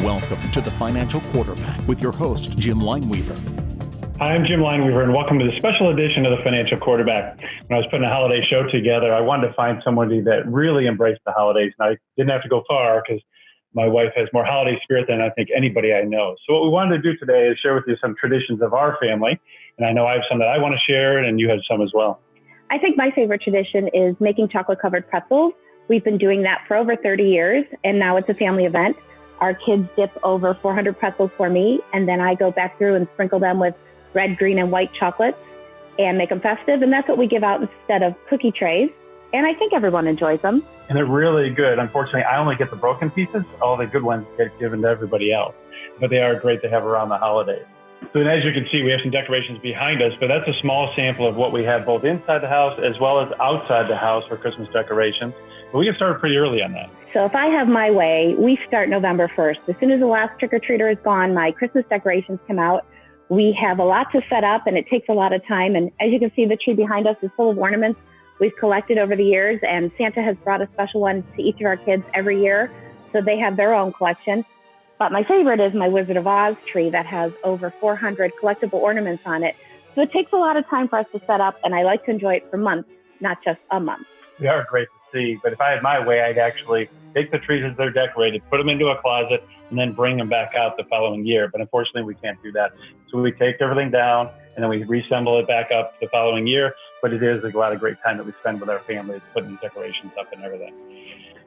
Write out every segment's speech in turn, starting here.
Welcome to the Financial Quarterback with your host, Jim Lineweaver. Hi, I'm Jim Lineweaver, and welcome to the special edition of the Financial Quarterback. When I was putting a holiday show together, I wanted to find somebody that really embraced the holidays, and I didn't have to go far because my wife has more holiday spirit than I think anybody I know. So what we wanted to do today is share with you some traditions of our family, and I know I have some that I want to share, and you have some as well. I think my favorite tradition is making chocolate-covered pretzels. We've been doing that for over 30 years, and now it's a family event. Our kids dip over 400 pretzels for me, and then I go back through and sprinkle them with red, green, and white chocolates and make them festive, and that's what we give out instead of cookie trays, and I think everyone enjoys them. And they're really good. Unfortunately, I only get the broken pieces. All the good ones get given to everybody else, but they are great to have around the holidays. So as you can see, we have some decorations behind us, but that's a small sample of what we have both inside the house as well as outside the house for Christmas decorations. But we get started pretty early on that. So if I have my way, we start November 1st. As soon as the last trick-or-treater is gone, my Christmas decorations come out. We have a lot to set up, and it takes a lot of time. And as you can see, the tree behind us is full of ornaments we've collected over the years, and Santa has brought a special one to each of our kids every year, so they have their own collection. But my favorite is my Wizard of Oz tree that has over 400 collectible ornaments on it. So it takes a lot of time for us to set up, and I like to enjoy it for months, not just a month. They are great to see, but if I had my way, I'd actually take the trees as they're decorated, put them into a closet, and then bring them back out the following year. But unfortunately, we can't do that. So we take everything down, and then we reassemble it back up the following year. But it is a lot of great time that we spend with our families, putting decorations up and everything.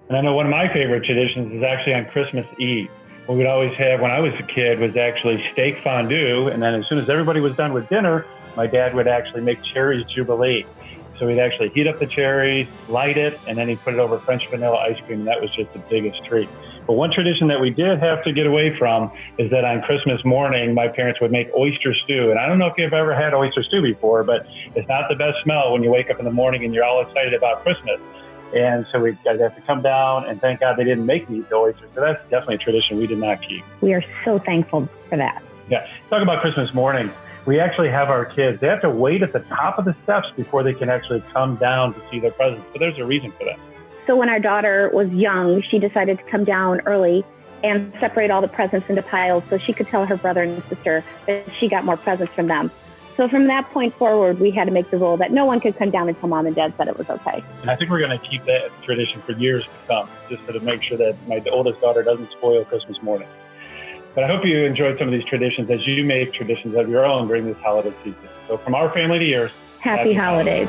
And I know one of my favorite traditions is actually on Christmas Eve. What we'd always have when I was a kid was actually steak fondue. And then as soon as everybody was done with dinner, my dad would actually make cherries jubilee. So we'd actually heat up the cherries, light it, and then he'd put it over French vanilla ice cream. And that was just the biggest treat. But one tradition that we did have to get away from is that on Christmas morning, my parents would make oyster stew. And I don't know if you've ever had oyster stew before, but it's not the best smell when you wake up in the morning and you're all excited about Christmas. And so we guys have to come down, and thank God they didn't make me eat the oysters. So that's definitely a tradition we did not keep. We are so thankful for that. Yeah. Talk about Christmas morning. We actually have our kids. They have to wait at the top of the steps before they can actually come down to see their presents. But there's a reason for that. So when our daughter was young, she decided to come down early and separate all the presents into piles so she could tell her brother and sister that she got more presents from them. So from that point forward, we had to make the rule that no one could come down until mom and dad said it was okay. And I think we're going to keep that tradition for years to come, just to make sure that my oldest daughter doesn't spoil Christmas morning. But I hope you enjoyed some of these traditions as you make traditions of your own during this holiday season. So from our family to yours, Happy holidays.